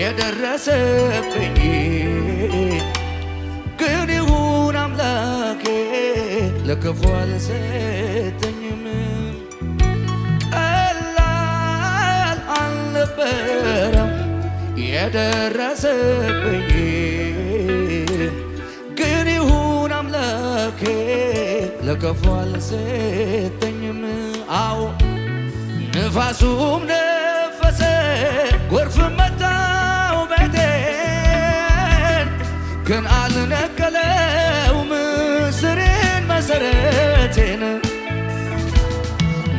የደረሰብኝ ግን ይሁን አምላኬ ለክፉ አልሰጠኝም። ቀላል አልነበረም የደረሰብኝ ግን ይሁን አምላኬ ለክፉ አልሰጠኝም። አዎ ንፋሱም ነፈሰ ጎርፍም መታው ቤቴን ግን አልነቀለውም ስሬን መሰረቴን።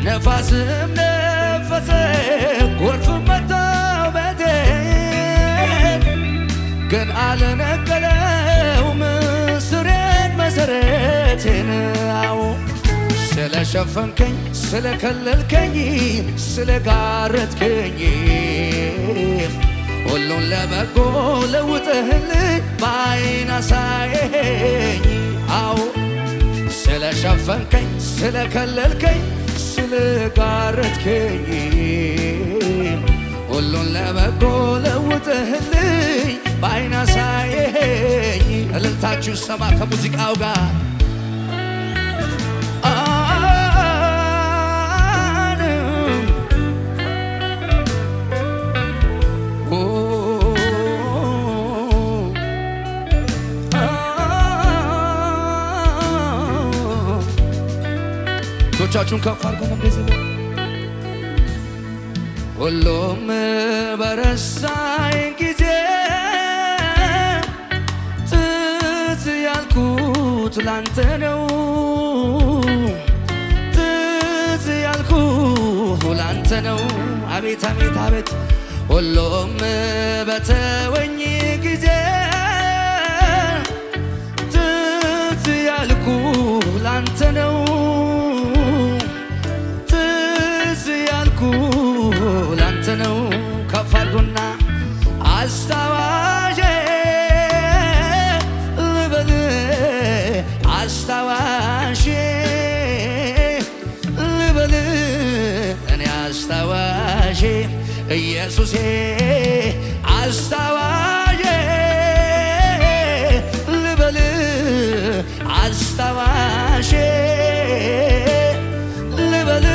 ነፋስም ነፈሰ ጎርፍም መታው ቤቴን ግን አልነቀለውም ስሬን መሰረቴን። አዎ ስለሸፈንከኝ ስለከለልከኝ ስለጋረድከኝ ሁሉን ለበጎ ለውጠህልኝ በዓይን አሳየኸኝ። አዎ ስለሸፈንከኝ ስለከለልከኝ ስለጋረድከኝ ሁሉን ለበጎ ለውጠህልኝ በዓይን አሳየኸኝ። እልልታችሁ ሰማ ከሙዚቃው ጋር እጆቻችሁን ከፍ አድርጉ። እንደዚህ ሁሉም በረሳኝ ጊዜ ትዝ ያልኩት ላንተ ነው። ትዝ ያልኩት ላንተ ነው። አቤት አቤት አቤት ሁሉም በተወኝ ጊዜ ትዝ ያልኩት ላንተ ነው። ላንተ ነው። ከፍ አድርጉና አስታዋሼ ልበል አስታዋሼ ልበል እኔ አስታዋሼ ኢየሱሴ አስታዋሼ ልበል አስታዋሼ ልበል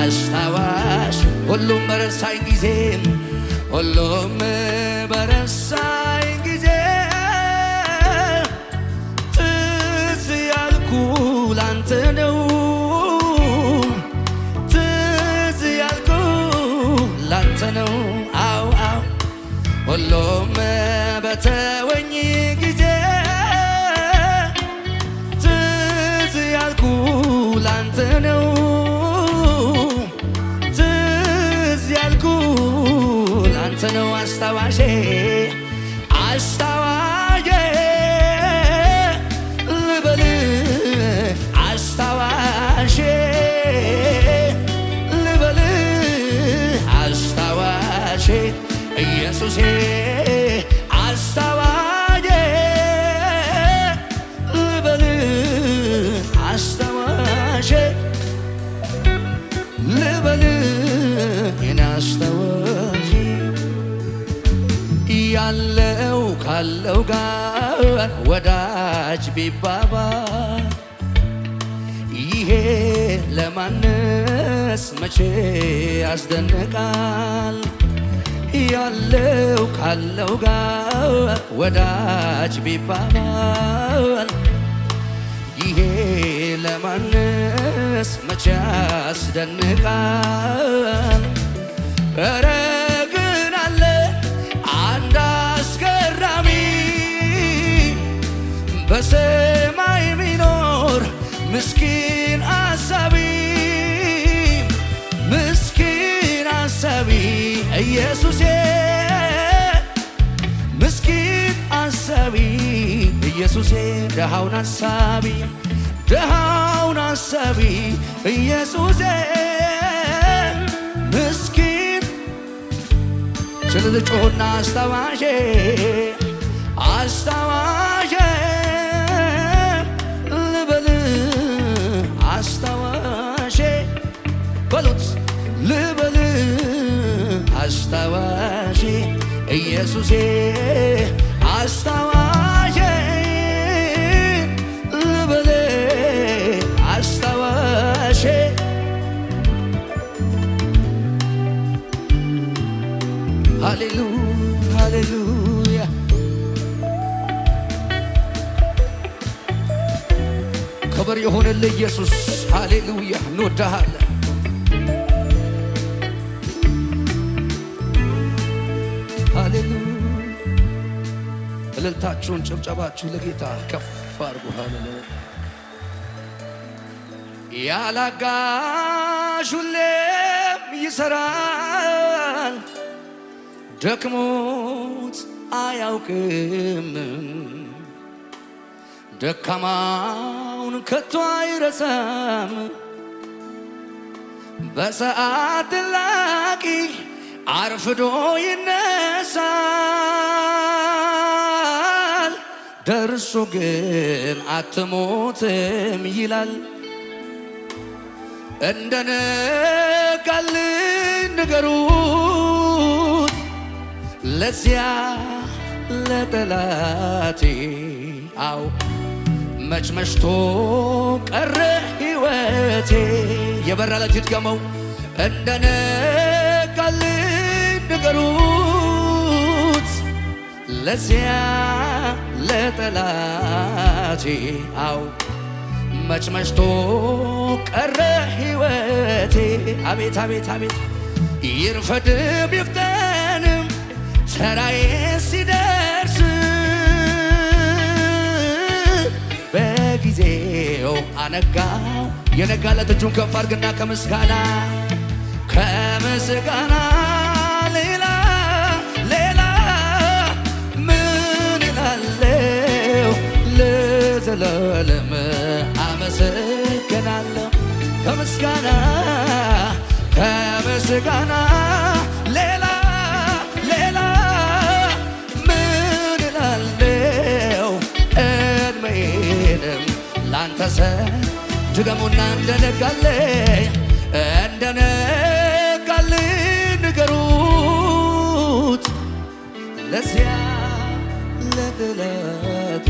አስታዋሽ ሁሉም በረሳኝ ጊዜ ሁሉም በረሳኝ ጊዜ ትዝ ያልኩ ላንተ ነው። ትዝ ያልኩ ላንተ ነው። አው አው ሁሉም በተወኝ ጊዜ ትዝ ያልኩ ላንተ ነው። ላንተ ነው አስታዋሼ አስታዋሼ ልበል አስታዋሼ ልበል አስታዋሼ ኢየሱሴ አስታዋሼ ልበል አስታዋሼ ልበል የኔ አስታዋሽ ያለው ካለው ጋር ወዳጅ ቢባባል ይሄ ለማንስ መቼ ያስደንቃል። ያለው ካለው ጋር ወዳጅ ቢባባል ይሄ ለማንስ መቼ ያስደንቃል። ኧረ ግን አለ አንድ አስገራሚ በሰማይ ሚኖር ምስኪን አሳቢ ምስኪን አሳቢ ኢየሱሴ ምስኪን አሳቢ ኢየሱሴ ደሃውን አሳቢ ደሃውን አሳቢ ኢየሱሴ ምስኪን ስለልጮና አስታዋሼ አስታዋሼ ልበል አስታዋሼ በሉት ልበል አስታዋሼ ኢየሱሴ አስታዋሼ ልበል አስታዋሼ ሃሌሉያ ሃሌሉያ ክብር የሆነልህ ኢየሱስ ሃሌሉያ እንወድሃለን። ሃሌሉያ እልልታችሁን ጭብጨባችሁ ለጌታ ከፍ አድርጉ። ሃሌሉያ ያላጋዥ ሁሌም ይሠራል ደክሞት አያውቅም ደካማውን ከቶ አይረሳም በሰዓት እላቂ አርፍዶ ይነሳል ደርሶ ግን አትሞትም ይላል እንደነጋልኝ ንገሩት ለዚያ ለጠላቴ አው መች መሽቶ ቀረ ሕይወቴ የበራለት ይድገመው እንደነጋልኝ ንገሩት ለዚያ ለጠላቴ አው መች መሽቶ ቀረ ሕይወቴ አቤት አቤት አቤት ይርፈድም ይፍጠንም ተራዬ ሲደርስ በጊዜው አነጋው የነጋለት እጁን ከፍ አድርግና ከምስጋና ሌላ ምን እላለሁ ለዘላለም አመሰግናለሁ ከምስጋና ሌላ ምን እላለሁ እድሜንም ላንተ ድገሙና እንደነጋልኝ ንገሩት ለዚያ ለጠላቴ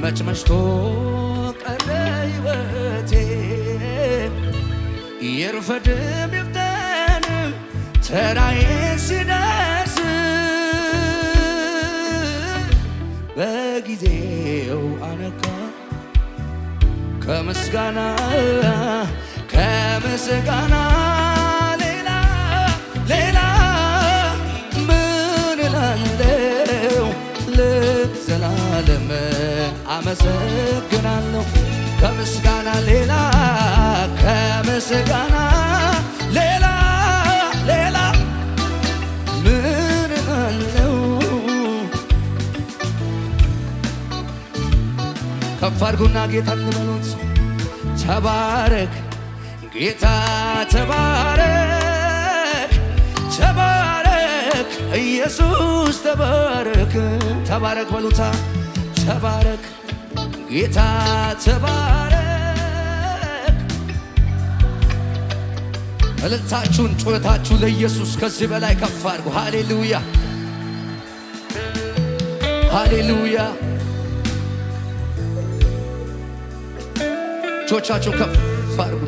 መች መሽቶ ቀረ ሕይወቴ ይርፈድም ይፍጠንም ተራዬ ሲደርስ በጊዜው አነጋ ከምስጋና ሌላ ምን እላለሁ ለዘላለም አመሰግናለሁ ከምስጋና ሌላ ምን እላለሁ ከፍ አድርጉና ጌታን በሉት ተባረክ ጌታ ተባረክ ኢየሱስ ተባረክ በሉታ ተባረክ ጌታ ተባረክ እልልታችሁን ጩኸታችሁ ለኢየሱስ ከዚህ በላይ ከፍ አድርጉ ሃሌሉያ ሃሌሉያ እጆቻችሁ ከፍ አድርጉ